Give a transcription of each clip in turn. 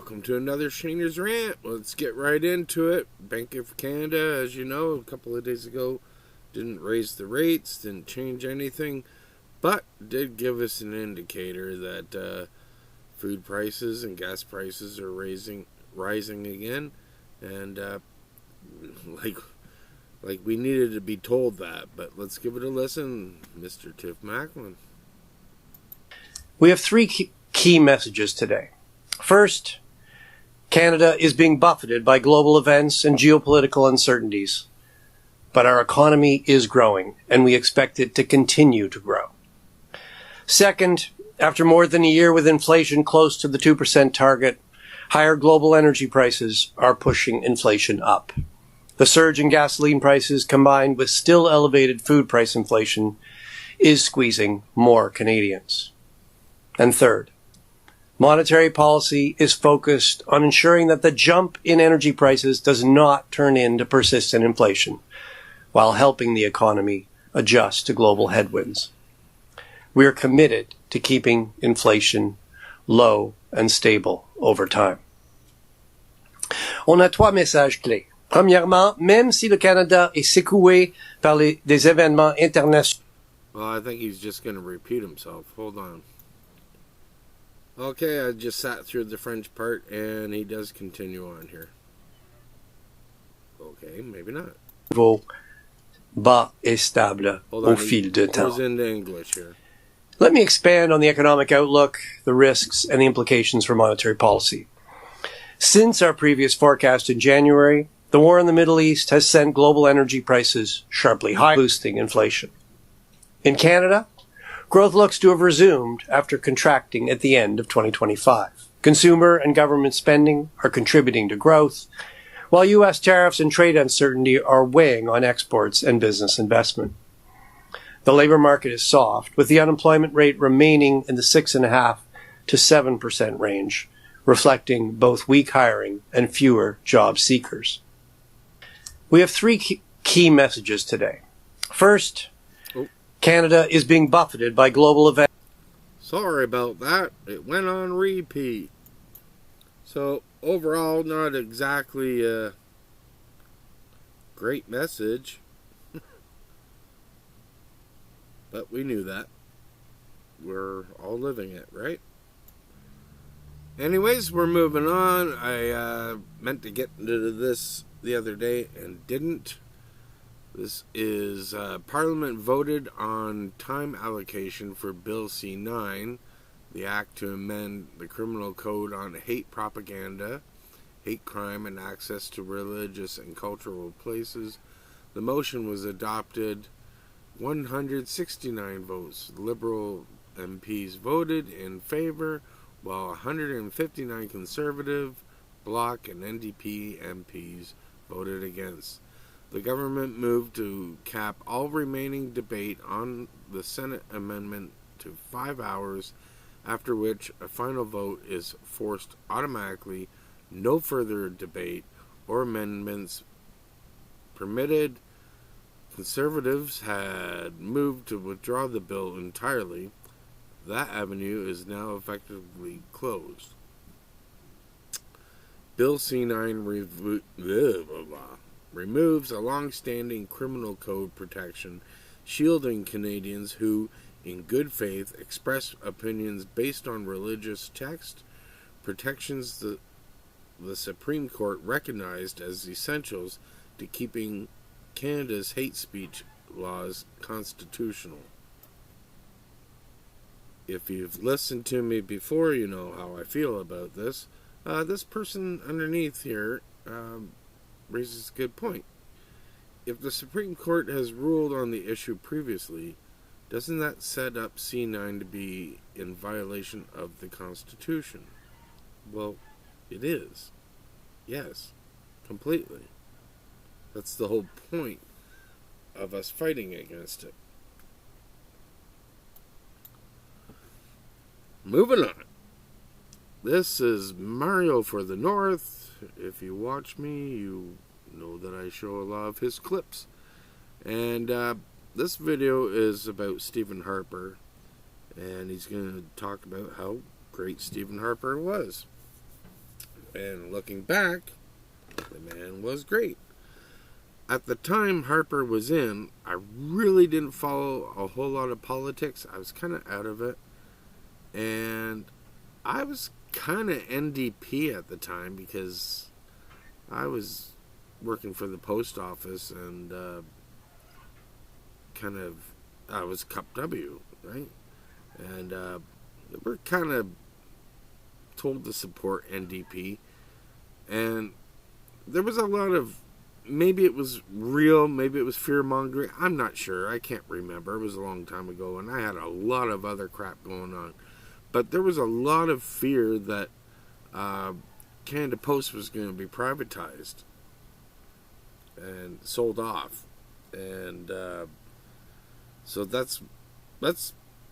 Welcome to another Shaner'S Rant. Let's get right into it. Bank of Canada, as you know, a couple of days ago, didn't raise the rates, didn't change anything, but did give us an indicator that food prices and gas prices are rising again, and like we needed to be told that. But let's give it a listen, Mr. Tiff Macklin. We have three key messages today. First, Canada is being buffeted by global events and geopolitical uncertainties, but our economy is growing, and we expect it to continue to grow. Second, after more than a year with inflation close to the 2% target, higher global energy prices are pushing inflation up. The surge in gasoline prices, combined with still elevated food price inflation, is squeezing more Canadians. And third, monetary policy is focused on ensuring that the jump in energy prices does not turn into persistent inflation, while helping the economy adjust to global headwinds. We are committed to keeping inflation low and stable over time. On a trois messages clés. Premièrement, même si le Canada est secoué par des événements internationaux. Well, I think he's just going to repeat himself. Hold on. Okay, I just sat through the French part, and he does continue on here. Okay, maybe not. Bas et stable au fil de temps. Goes into English here. Let me expand on the economic outlook, the risks, and the implications for monetary policy. Since our previous forecast in January, the war in the Middle East has sent global energy prices sharply higher, boosting inflation. In Canada, growth looks to have resumed after contracting at the end of 2025. Consumer and government spending are contributing to growth, while U.S. tariffs and trade uncertainty are weighing on exports and business investment. The labor market is soft, with the unemployment rate remaining in the 6.5% to 7% range, reflecting both weak hiring and fewer job seekers. We have three key messages today. First, Canada is being buffeted by global events. Sorry about that. It went on repeat. So, overall, not exactly a great message. But we knew that. We're all living it, right? Anyways, we're moving on. I meant to get into this the other day and didn't. This is Parliament voted on time allocation for Bill C-9, the act to amend the criminal code on hate propaganda, hate crime, and access to religious and cultural places. The motion was adopted 169 votes. Liberal MPs voted in favor, while 159 Conservative, Bloc, and NDP MPs voted against. The government moved to cap all remaining debate on the Senate amendment to 5 hours, after which a final vote is forced automatically, no further debate or amendments permitted. Conservatives had moved to withdraw the bill entirely. That avenue is now effectively closed. Bill C-9 removes a long-standing criminal code protection shielding Canadians who, in good faith, express opinions based on religious text, protections the Supreme Court recognized as essentials to keeping Canada's hate speech laws constitutional. If you've listened to me before, you know how I feel about this. This person underneath here raises a good point. If the Supreme Court has ruled on the issue previously, doesn't that set up C-9 to be in violation of the Constitution? Well, it is. Yes, completely. That's the whole point of us fighting against it. Moving on. This is Mario for the North. If you watch me, you know that I show a lot of his clips. And this video is about Stephen Harper. And he's going to talk about how great Stephen Harper was. And looking back, the man was great. At the time Harper was in, I really didn't follow a whole lot of politics. I was kind of out of it. And I was kind of NDP at the time because I was working for the post office and I was Cup W, right? And we're kind of told to support NDP. And there was a lot of, maybe it was real, maybe it was fear-mongering. I'm not sure. I can't remember. It was a long time ago, and I had a lot of other crap going on. But there was a lot of fear that Canada Post was going to be privatized and sold off. And so that's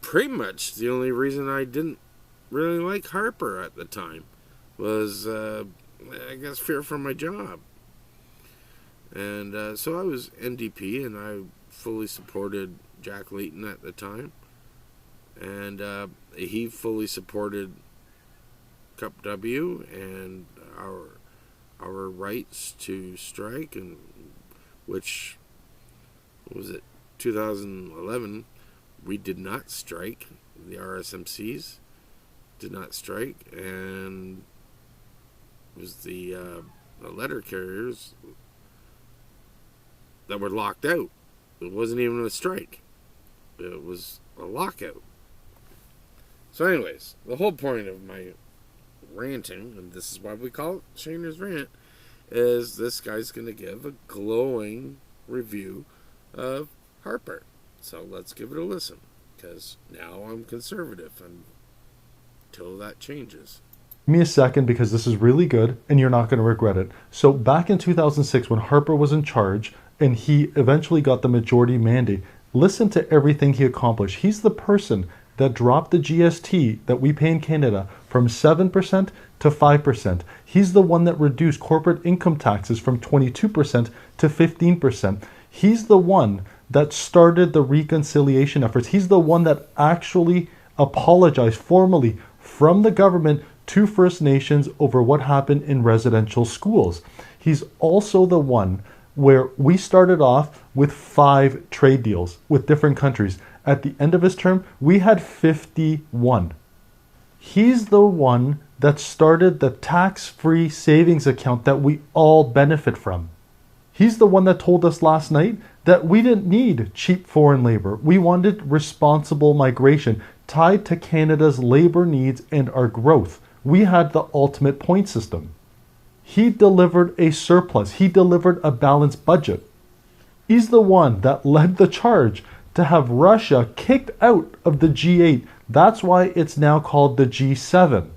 pretty much the only reason I didn't really like Harper at the time was, I guess, fear for my job. And so I was NDP, and I fully supported Jack Layton at the time. And he fully supported Cup W and our rights to strike, and which was it, 2011, we did not strike. The RSMCs did not strike, and it was the letter carriers that were locked out. It wasn't even a strike. It was a lockout. So anyways, the whole point of my ranting, and this is why we call it Shaner'S Rant, is this guy's going to give a glowing review of Harper. So let's give it a listen, because now I'm conservative until that changes. Give me a second, because this is really good and you're not going to regret it. So back in 2006, when Harper was in charge and he eventually got the majority mandate, listen to everything he accomplished. He's the person that dropped the GST that we pay in Canada from 7% to 5%. He's the one that reduced corporate income taxes from 22% to 15%. He's the one that started the reconciliation efforts. He's the one that actually apologized formally from the government to First Nations over what happened in residential schools. He's also the one where we started off with 5 trade deals with different countries. At the end of his term, we had 51. He's the one that started the tax-free savings account that we all benefit from. He's the one that told us last night that we didn't need cheap foreign labor. We wanted responsible migration tied to Canada's labor needs and our growth. We had the ultimate point system. He delivered a surplus. He delivered a balanced budget. He's the one that led the charge to have Russia kicked out of the G8. That's why it's now called the G7.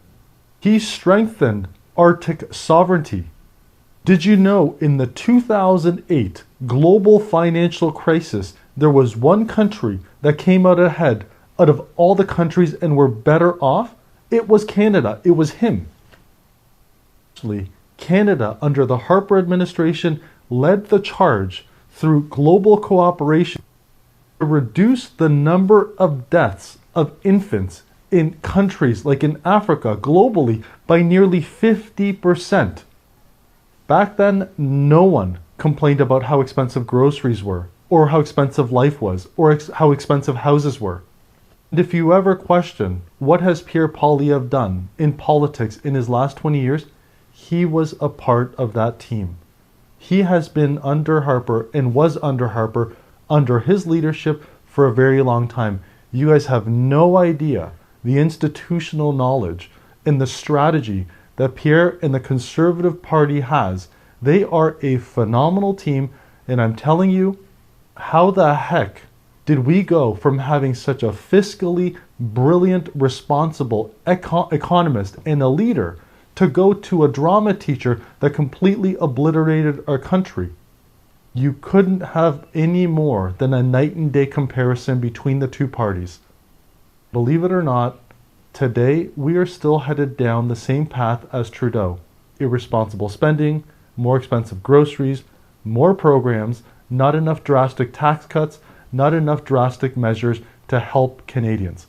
He strengthened Arctic sovereignty. Did you know in the 2008 global financial crisis, there was one country that came out ahead out of all the countries and were better off? It was Canada. It was him. Actually, Canada, under the Harper administration, led the charge through global cooperation to reduce the number of deaths of infants in countries like in Africa, globally, by nearly 50%. Back then, no one complained about how expensive groceries were, or how expensive life was, or how expensive houses were. And if you ever question what has Pierre Poilievre done in politics in his last 20 years, he was a part of that team. He has been under Harper and was under Harper under his leadership for a very long time. You guys have no idea the institutional knowledge and the strategy that Pierre and the Conservative Party has. They are a phenomenal team, and I'm telling you, how the heck did we go from having such a fiscally brilliant, responsible economist and a leader to go to a drama teacher that completely obliterated our country? You couldn't have any more than a night and day comparison between the two parties. Believe it or not, today we are still headed down the same path as Trudeau. Irresponsible spending, more expensive groceries, more programs, not enough drastic tax cuts, not enough drastic measures to help Canadians.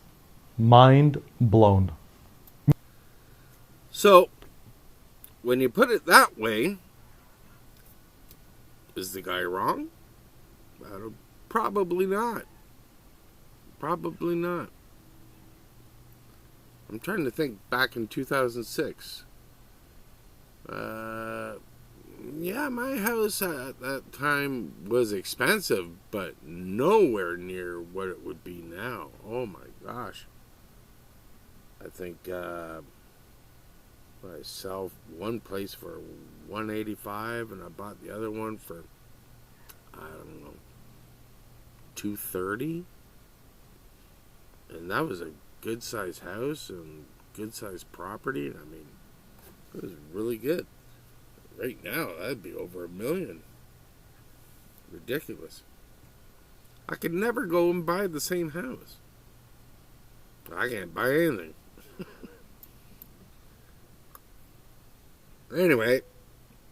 Mind blown. So, when you put it that way, is the guy wrong? Probably not. Probably not. I'm trying to think back in 2006. Yeah, my house at that time was expensive, but nowhere near what it would be now. Oh my gosh. I think I sell one place for $185, and I bought the other one for, I don't know, $230. And that was a good sized house and good sized property, and I mean, it was really good. Right now, that'd be over $1 million. Ridiculous. I could never go and buy the same house. I can't buy anything. Anyway,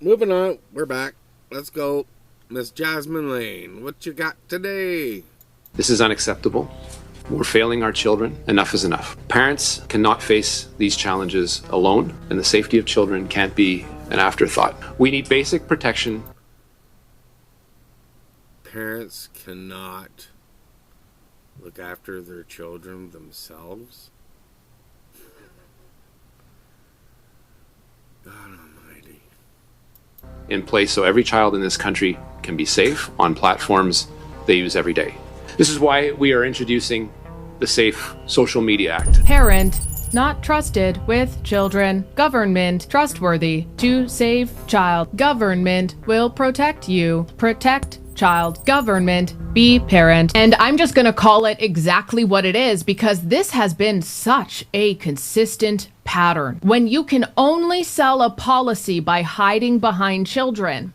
moving on. We're back. Let's go. Miss Jasmine Lane, what you got today? This is unacceptable. We're failing our children. Enough is enough. Parents cannot face these challenges alone, and the safety of children can't be an afterthought. We need basic protection. Parents cannot look after their children themselves? God almighty. In place so every child in this country can be safe on platforms they use every day. This is why we are introducing the Safe Social Media Act. Parent, not trusted with children. Government, trustworthy to save child. Government will protect you. Protect child. Government, be parent. And I'm just gonna call it exactly what it is, because this has been such a consistent pattern. When you can only sell a policy by hiding behind children,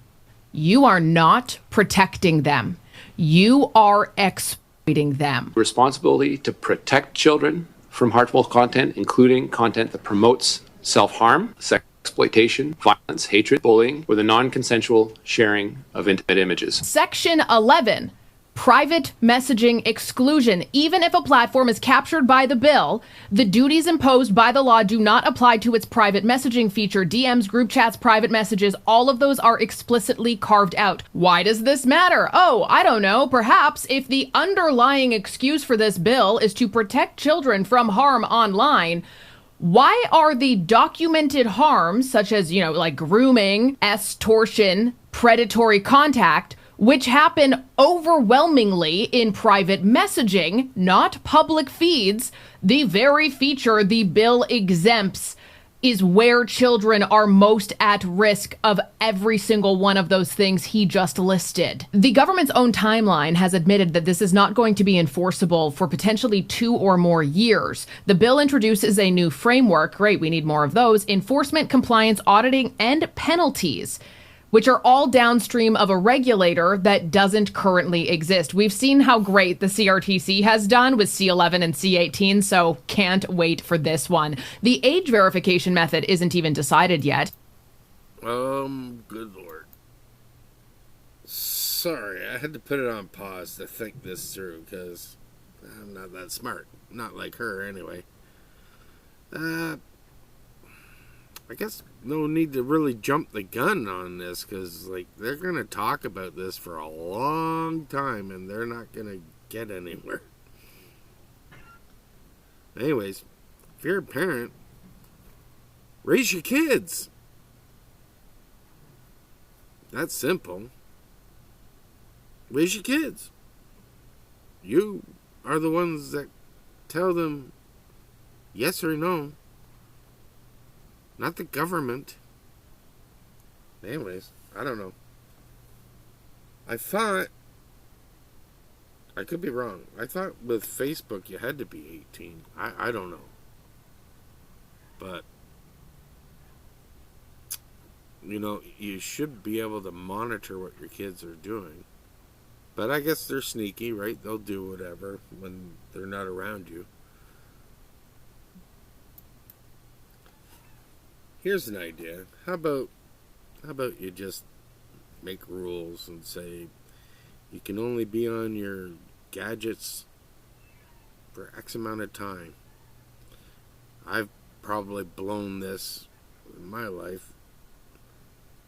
you are not protecting them. You are exploiting them. Responsibility to protect children from harmful content, including content that promotes self-harm, sex exploitation, violence, hatred, bullying, or the non-consensual sharing of intimate images. Section 11, private messaging exclusion. Even if a platform is captured by the bill, the duties imposed by the law do not apply to its private messaging feature. DMs, group chats, private messages, all of those are explicitly carved out. Why does this matter? Oh, I don't know. Perhaps if the underlying excuse for this bill is to protect children from harm online, why are the documented harms, such as, like grooming, extortion, predatory contact, which happen overwhelmingly in private messaging, not public feeds, the very feature the bill exempts is where children are most at risk of every single one of those things he just listed. The government's own timeline has admitted that this is not going to be enforceable for potentially 2 or more years. The bill introduces a new framework, great, we need more of those, enforcement, compliance, auditing, and penalties, which are all downstream of a regulator that doesn't currently exist. We've seen how great the CRTC has done with C11 and C18, so can't wait for this one. The age verification method isn't even decided yet. Good lord. Sorry, I had to put it on pause to think this through, because I'm not that smart. Not like her, anyway. I guess no need to really jump the gun on this, because they're going to talk about this for a long time and they're not going to get anywhere. Anyways, if you're a parent, raise your kids. That's simple. Raise your kids. You are the ones that tell them yes or no. Not the government. Anyways, I don't know. I thought, I could be wrong, I thought with Facebook you had to be 18. I don't know. But, you should be able to monitor what your kids are doing. But I guess they're sneaky, right? They'll do whatever when they're not around you. Here's an idea. How about you just make rules and say you can only be on your gadgets for X amount of time. I've probably blown this in my life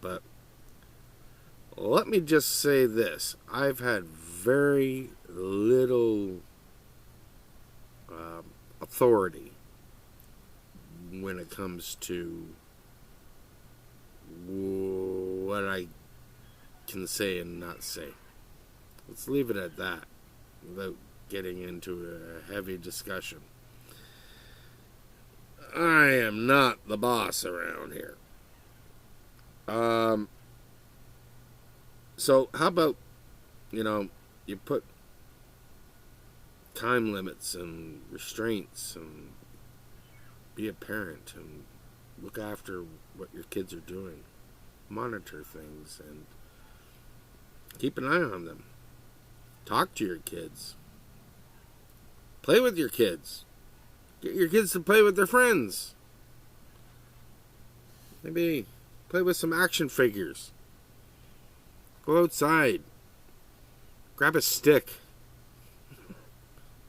But let me just say this. I've had very little authority when it comes to what I can say and not say. Let's leave it at that without getting into a heavy discussion. I am not the boss around here. So how about, you put time limits and restraints and be a parent and look after what your kids are doing. Monitor things and keep an eye on them. Talk to your kids. Play with your kids. Get your kids to play with their friends. Maybe play with some action figures. Go outside. Grab a stick.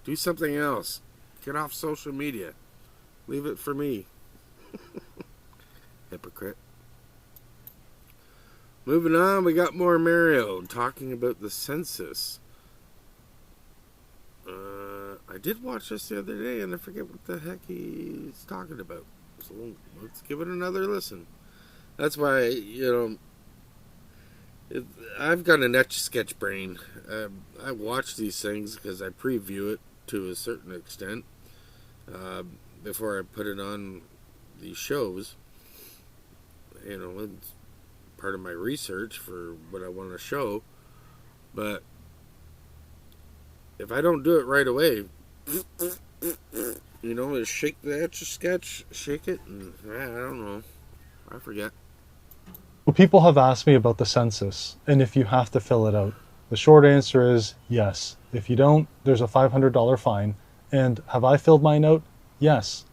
Do something else. Get off social media. Leave it for me. Hypocrite. Moving on, we got more Mario talking about the census. I did watch this the other day and I forget what the heck he's talking about. So let's give it another listen. That's why, I've got an etch-a-sketch brain. I watch these things because I preview it to a certain extent before I put it on these shows. It's part of my research for what I want to show. But if I don't do it right away, just shake the etch-a-sketch, shake it, and I don't know. I forget. Well, people have asked me about the census and if you have to fill it out. The short answer is yes. If you don't, there's a $500 fine. And have I filled mine out? Yes.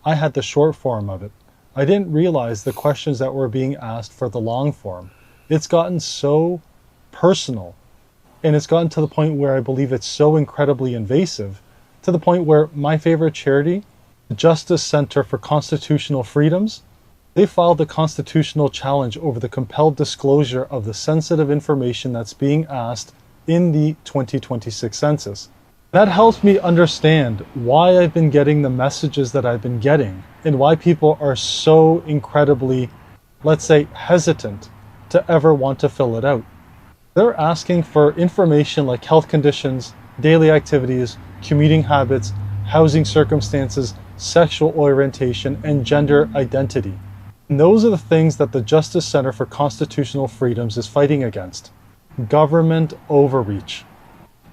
I had the short form of it. I didn't realize the questions that were being asked for the long form. It's gotten so personal, and it's gotten to the point where I believe it's so incredibly invasive, to the point where my favorite charity, the Justice Center for Constitutional Freedoms, they filed a constitutional challenge over the compelled disclosure of the sensitive information that's being asked in the 2026 census. That helps me understand why I've been getting the messages that I've been getting and why people are so incredibly, let's say, hesitant to ever want to fill it out. They're asking for information like health conditions, daily activities, commuting habits, housing circumstances, sexual orientation, and gender identity. And those are the things that the Justice Center for Constitutional Freedoms is fighting against. Government overreach.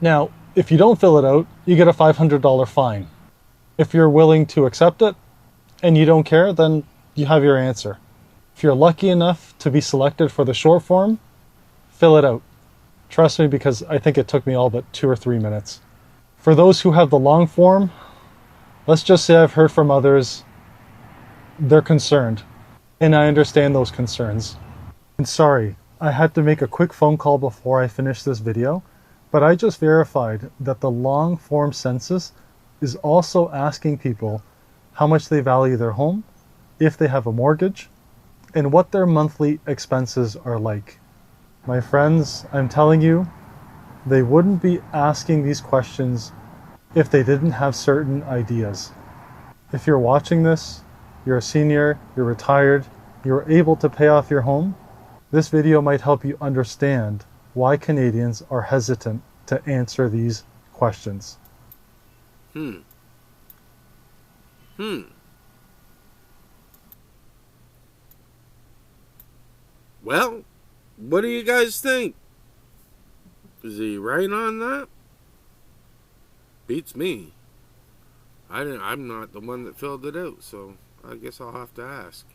Now, if you don't fill it out, you get a $500 fine. If you're willing to accept it and you don't care, then you have your answer. If you're lucky enough to be selected for the short form, fill it out. Trust me, because I think it took me all but 2 or 3 minutes. For those who have the long form, let's just say I've heard from others, they're concerned. And I understand those concerns. And sorry, I had to make a quick phone call before I finished this video, but I just verified that the long form census is also asking people how much they value their home, if they have a mortgage, and what their monthly expenses are like. My friends, I'm telling you, they wouldn't be asking these questions if they didn't have certain ideas. If you're watching this, you're a senior, you're retired, you're able to pay off your home, this video might help you understand why Canadians are hesitant to answer these questions. Well, what do you guys think? Is he right on that? Beats me. I'm not the one that filled it out, so I guess I'll have to ask.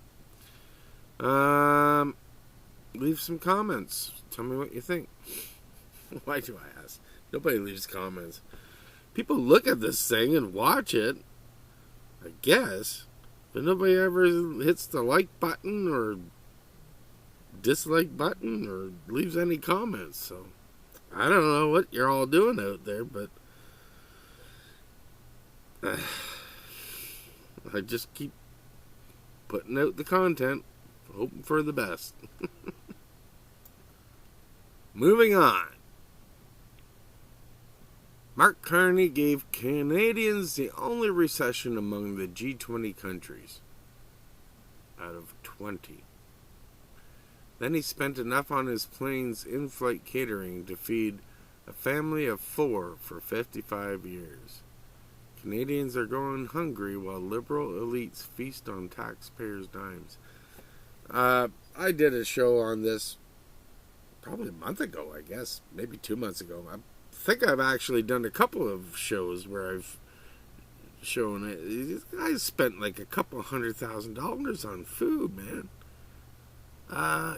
Leave some comments. Tell me what you think. Why do I ask? Nobody leaves comments. People look at this thing and watch it, I guess, but nobody ever hits the like button or dislike button or leaves any comments. So I don't know what you're all doing out there, but I just keep putting out the content. hoping for the best. Moving on. Mark Carney gave Canadians the only recession among the G20 countries out of 20. Then he spent enough on his plane's in-flight catering to feed a family of 4 for 55 years. Canadians are going hungry while liberal elites feast on taxpayers' dimes. I did a show on this probably a month ago, I guess, maybe 2 months ago. I think I've actually done a couple of shows where I've shown it. These guys spent like a couple $100,000 on food, man.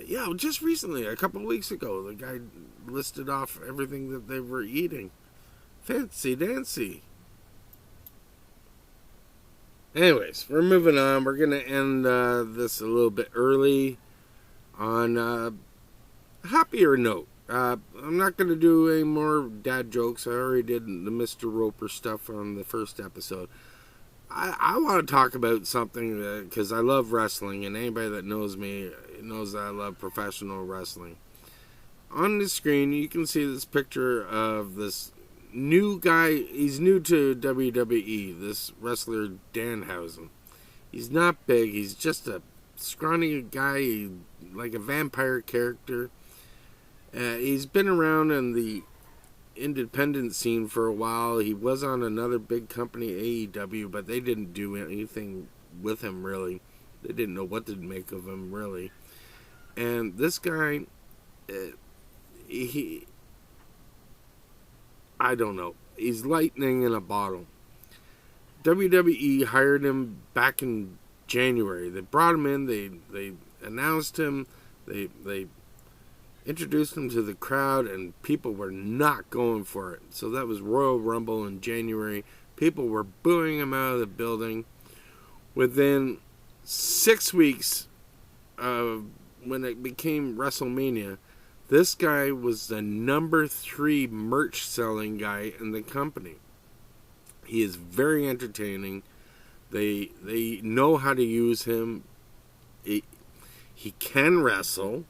Yeah, just recently, a couple of weeks ago, the guy listed off everything that they were eating. Fancy dancy. Anyways, we're moving on. We're going to end this a little bit early on a happier note. I'm not going to do any more dad jokes. I already did the Mr. Roper stuff on the first episode. I want to talk about something because I love wrestling, and anybody that knows me knows that I love professional wrestling. On the screen, you can see this picture of this new guy. He's new to WWE, this wrestler Danhousen. He's not big. He's just a scrawny guy, like a vampire character. He's been around in the independent scene for a while. He was on another big company, AEW, but they didn't do anything with him, really. They didn't know what to make of him, really. And this guy, I don't know. He's lightning in a bottle. WWE hired him back in January. They brought him in. They announced him. They introduced him to the crowd, and people were not going for it. So that was Royal Rumble in January. People were booing him out of the building. Within 6 weeks of when it became WrestleMania, this guy was the number 3 merch selling guy in the company. He is very entertaining. They know how to use him. He can wrestle,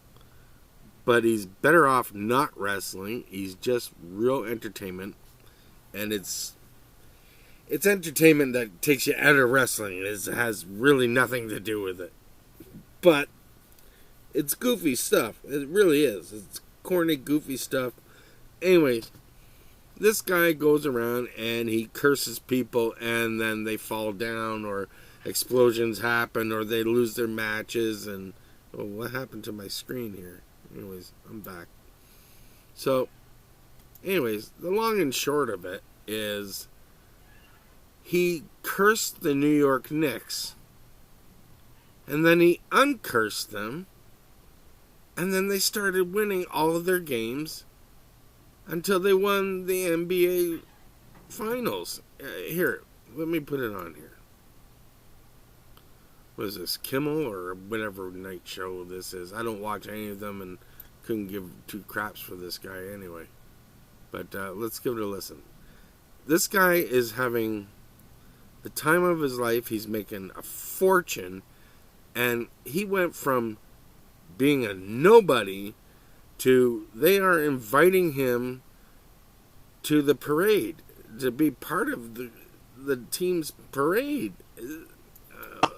but he's better off not wrestling. He's just real entertainment, and it's entertainment that takes you out of wrestling. It has really nothing to do with it, but it's goofy stuff. It really is. It's corny, goofy stuff. Anyways, this guy goes around and he curses people, and then they fall down, or explosions happen, or they lose their matches. And oh, what happened to my screen here? Anyways, I'm back. So, anyways, the long and short of it is he cursed the New York Knicks, and then he uncursed them, and then they started winning all of their games until they won the NBA Finals. Here, let me put it on here. What is this, Kimmel or whatever night show this is? I don't watch any of them and couldn't give 2 craps for this guy anyway. But let's give it a listen. This guy is having the time of his life. He's making a fortune, and he went from being a nobody to they are inviting him to the parade, to be part of the team's parade.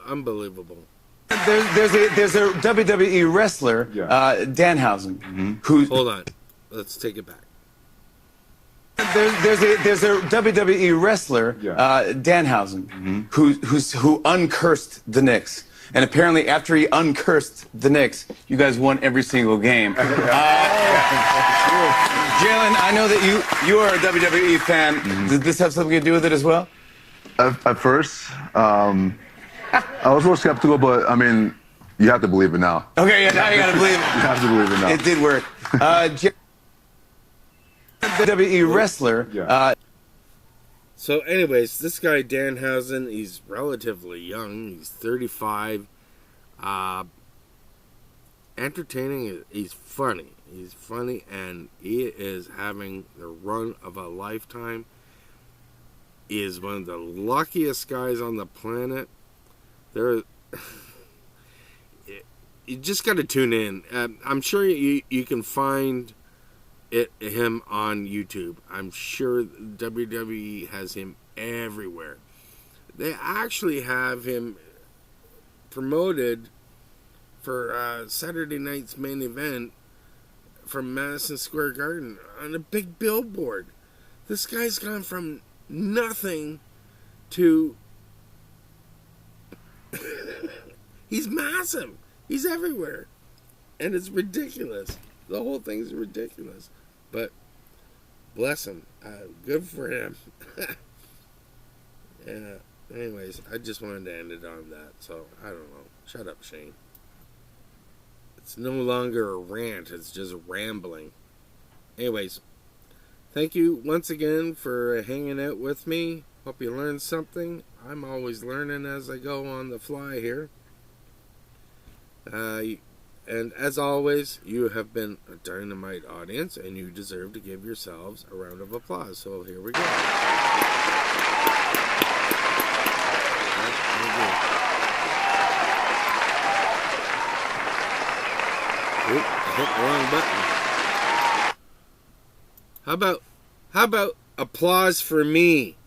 Unbelievable. There's a WWE wrestler, Danhousen, who. Hold on, let's take it back. There's a WWE wrestler, Danhousen, who uncursed the Knicks. And apparently, after he uncursed the Knicks, you guys won every single game. Jalen, I know that you are a WWE fan. Did this have something to do with it as well? At first, I was a little skeptical, but I mean, you have to believe it now. Okay, yeah, now you gotta believe it. You have to believe it now. It did work. WWE wrestler. So anyways, this guy Danhousen, he's relatively young. He's 35. Entertaining. He's funny. He's funny, and he is having the run of a lifetime. He is one of the luckiest guys on the planet. you just got to tune in. I'm sure you can find him on YouTube. I'm sure WWE has him everywhere. They actually have him promoted for Saturday night's main event from Madison Square Garden on a big billboard. This guy's gone from nothing to... He's massive. He's everywhere. And it's ridiculous. The whole thing's ridiculous. But bless him. Good for him. Anyways, I just wanted to end it on that. So, I don't know. Shut up, Shane. It's no longer a rant. It's just rambling. Anyways, thank you once again for hanging out with me. Hope you learned something. I'm always learning as I go on the fly here. And as always, you have been a dynamite audience, and you deserve to give yourselves a round of applause. So here we go. Oop, I hit the wrong button. How about applause for me?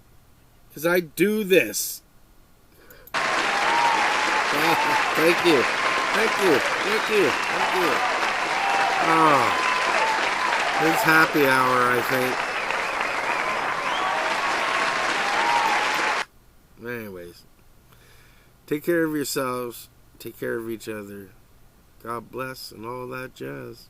Because I do this. Thank you. Thank you. Oh, it's happy hour, I think. Anyways, take care of yourselves. Take care of each other. God bless and all that jazz.